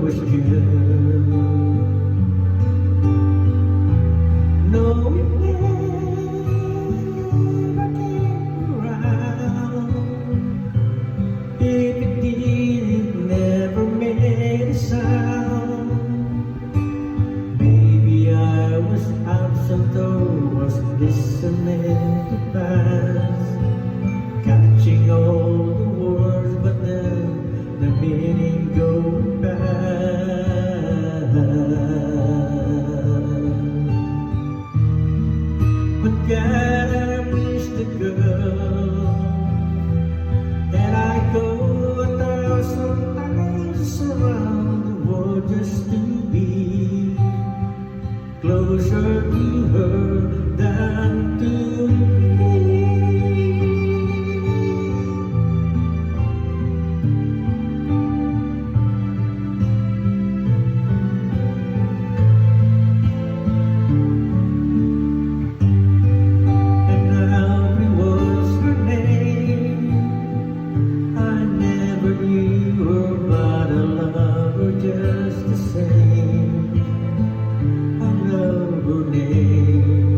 was good. No, it never came around. If it did, it never made a sound. Maybe I was absent or was listening to past, catching all the words, but then the meaning goes back. But God, I miss the girl, and I go 1,000 times around the world just to be closer to her than to me. And now it was her name. I never knew her, but I love her just the same. I love her name.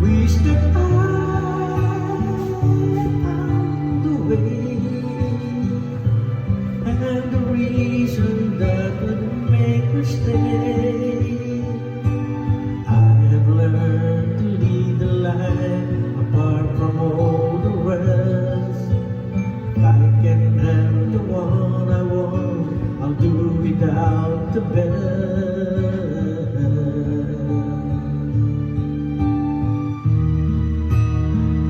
We stepped out the way, and the reason that would make her stay. I have learned to lead the life apart from all the rest. If I can have the one I want, I'll do without the best.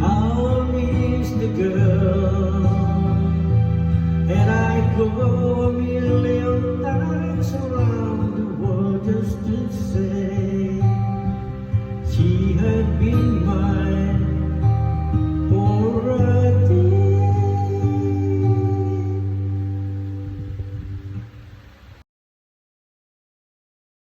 I'll miss the girl, and I go a million